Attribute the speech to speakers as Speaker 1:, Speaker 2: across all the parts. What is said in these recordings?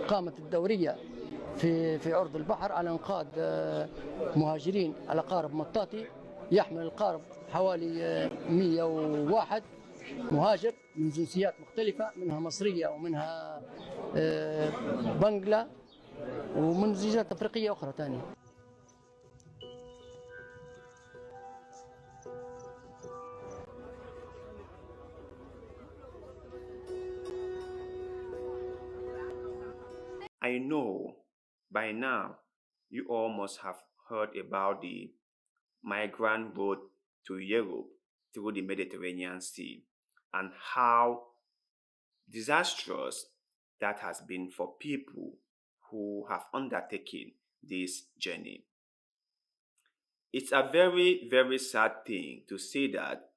Speaker 1: قامت الدورية في عرض البحر على إنقاذ مهاجرين على قارب مطاطي، يحمل القارب حوالي 101 مهاجر من جنسيات مختلفة، منها مصرية ومنها بنغلا ومن جنسيات أفريقية أخرى ثانية.
Speaker 2: I know by now you all must have heard about the migrant road to Europe through the Mediterranean Sea and how disastrous that has been for people who have undertaken this journey. It's a very, very sad thing to say that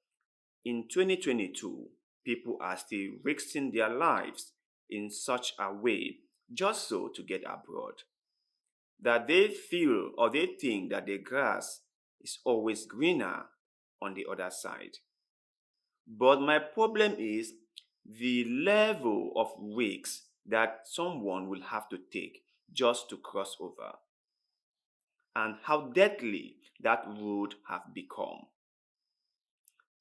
Speaker 2: in 2022, people are still risking their lives in such a way just so to get abroad. That they feel or they think that the grass is always greener on the other side. But my problem is the level of risks that someone will have to take just to cross over, and how deadly that road have become.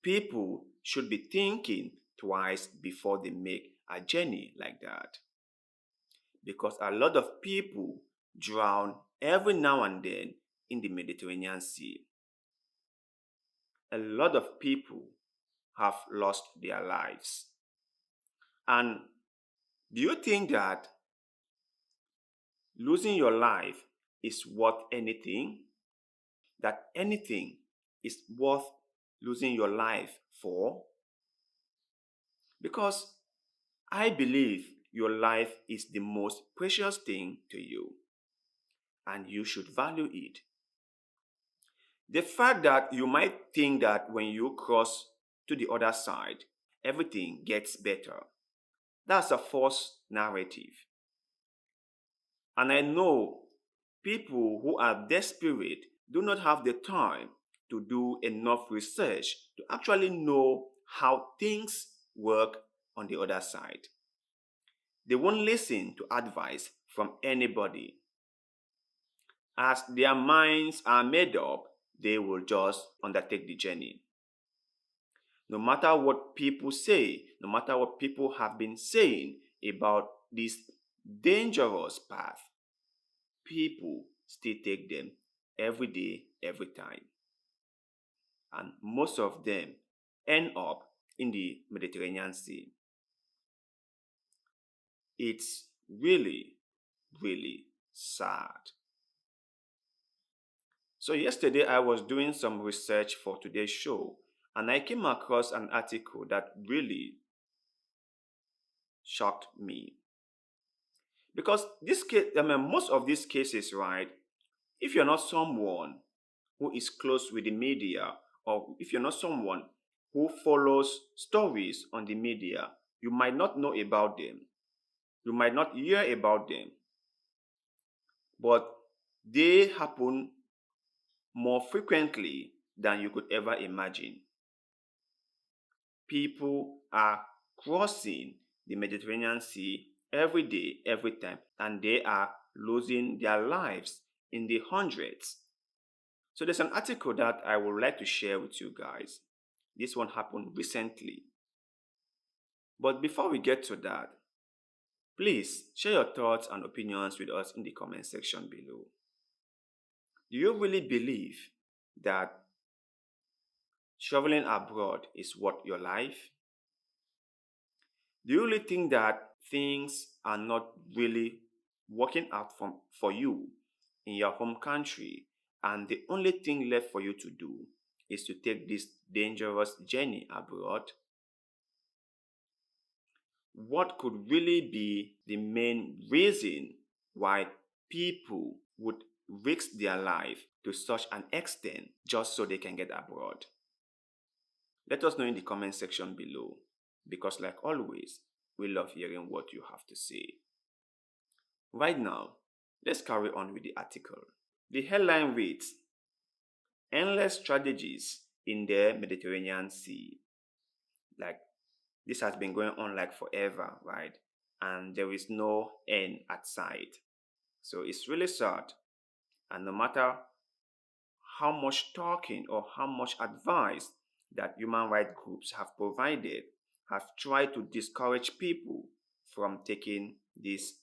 Speaker 2: People should be thinking twice before they make a journey like that, because a lot of people drown every now and then in the Mediterranean Sea. A lot of people have lost their lives. And do you think that losing your life is worth anything? That anything is worth losing your life for? Because I believe your life is the most precious thing to you, and you should value it. The fact that you might think that when you cross to the other side, everything gets better, that's a false narrative. And I know people who are desperate do not have the time to do enough research to actually know how things work on the other side. They won't listen to advice from anybody. As their minds are made up, they will just undertake the journey. No matter what people say, no matter what people have been saying about this dangerous path, people still take them every day, every time. And most of them end up in the Mediterranean Sea. It's really, really sad. So yesterday I was doing some research for today's show, and I came across an article that really shocked me. Because most of these cases, right, if you're not someone who is close with the media, or if you're not someone who follows stories on the media, you might not know about them. You might not hear about them. But they happen more frequently than you could ever imagine. People are crossing the Mediterranean Sea every day, every time, and they are losing their lives in the hundreds. So there's an article that I would like to share with you guys. This one happened recently. But before we get to that, please share your thoughts and opinions with us in the comment section below. Do you really believe that traveling abroad is worth your life? Do you really think that things are not really working out for you in your home country, and the only thing left for you to do is to take this dangerous journey abroad? What could really be the main reason why people would risk their life to such an extent just so they can get abroad? Let us know in the comment section below, because like always, we love hearing what you have to say. Right now, let's carry on with the article. The headline reads, "Endless Strategies in the Mediterranean Sea." Like, This has been going on like forever, right? And there is no end at sight. So it's really sad. And no matter how much talking or how much advice that human rights groups have provided have tried to discourage people from taking this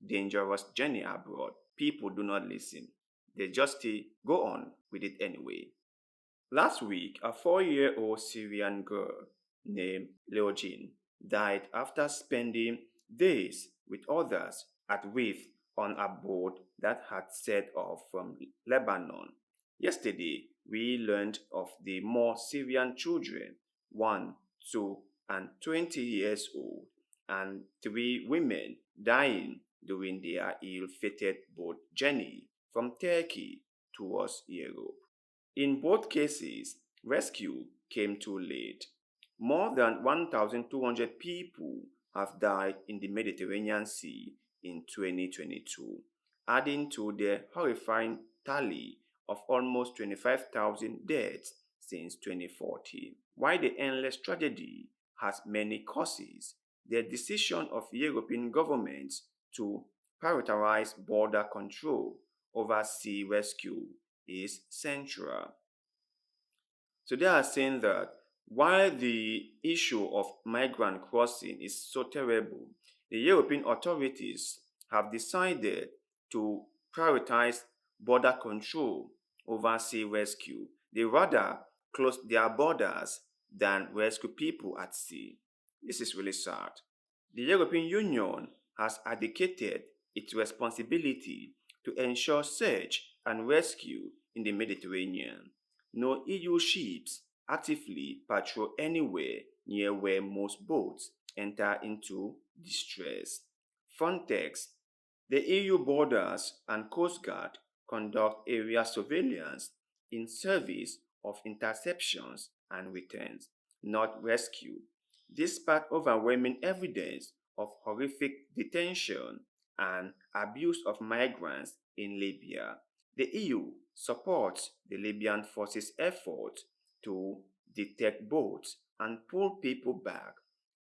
Speaker 2: dangerous journey abroad, people do not listen. They just still go on with it anyway. Last week, a 4-year-old Syrian girl named Leogine died after spending days with others at reef on a boat that had set off from Lebanon. Yesterday, we learned of the more Syrian children, 1, 2, and 20 years old, and 3 women dying during their ill-fated boat journey from Turkey towards Europe. In both cases, rescue came too late. More than 1,200 people have died in the Mediterranean Sea in 2022, adding to the horrifying tally of almost 25,000 deaths since 2014. While the endless tragedy has many causes, the decision of European governments to prioritize border control over sea rescue is central. So they are saying that while the issue of migrant crossing is so terrible, the European authorities have decided to prioritize border control over sea rescue. They rather close their borders than rescue people at sea. This is really sad. The European Union has abdicated its responsibility to ensure search and rescue in the Mediterranean. No EU ships actively patrol anywhere near where most boats enter into distress. Frontex, the EU borders and Coast Guard conduct area surveillance in service of interceptions and returns, not rescue. Despite overwhelming evidence of horrific detention and abuse of migrants in Libya, the EU supports the Libyan forces' effort to detect boats and pull people back.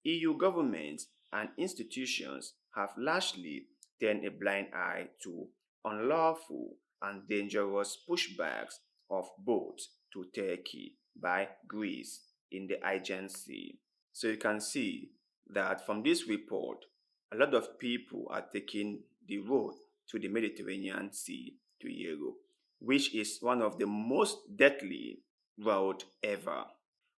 Speaker 2: EU governments and institutions have largely turned a blind eye to unlawful and dangerous pushbacks of boats to Turkey by Greece in the Aegean Sea. So you can see that from this report, a lot of people are taking the road to the Mediterranean Sea to Europe, which is one of the most deadly route ever.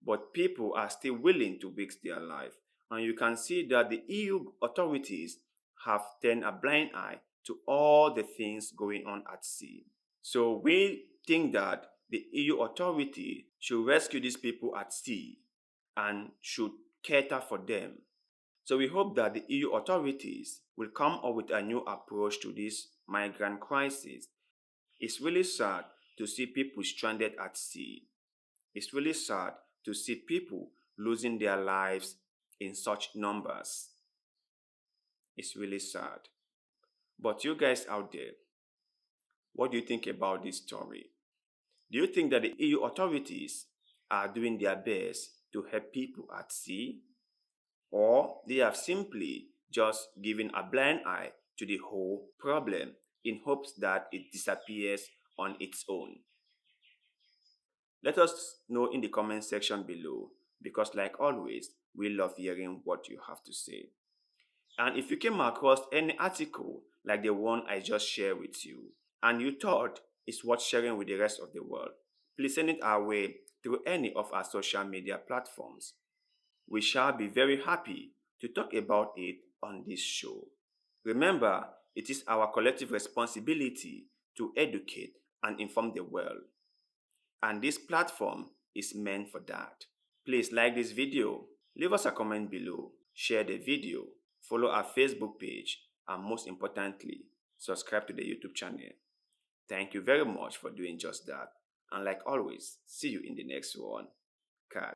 Speaker 2: But people are still willing to risk their life. And you can see that the EU authorities have turned a blind eye to all the things going on at sea. So we think that the EU authority should rescue these people at sea and should cater for them. So we hope that the EU authorities will come up with a new approach to this migrant crisis. It's really sad to see people stranded at sea. It's really sad to see people losing their lives in such numbers. It's really sad. But you guys out there, what do you think about this story? Do you think that the EU authorities are doing their best to help people at sea? Or they have simply just given a blind eye to the whole problem in hopes that it disappears on its own? Let us know in the comment section below, because like always, we love hearing what you have to say. And if you came across any article like the one I just shared with you, and you thought it's worth sharing with the rest of the world, please send it our way through any of our social media platforms. We shall be very happy to talk about it on this show. Remember, it is our collective responsibility to educate and inform the world. And this platform is meant for that. Please like this video, leave us a comment below, share the video, follow our Facebook page, and most importantly, subscribe to the YouTube channel. Thank you very much for doing just that. And like always, see you in the next one. Cut.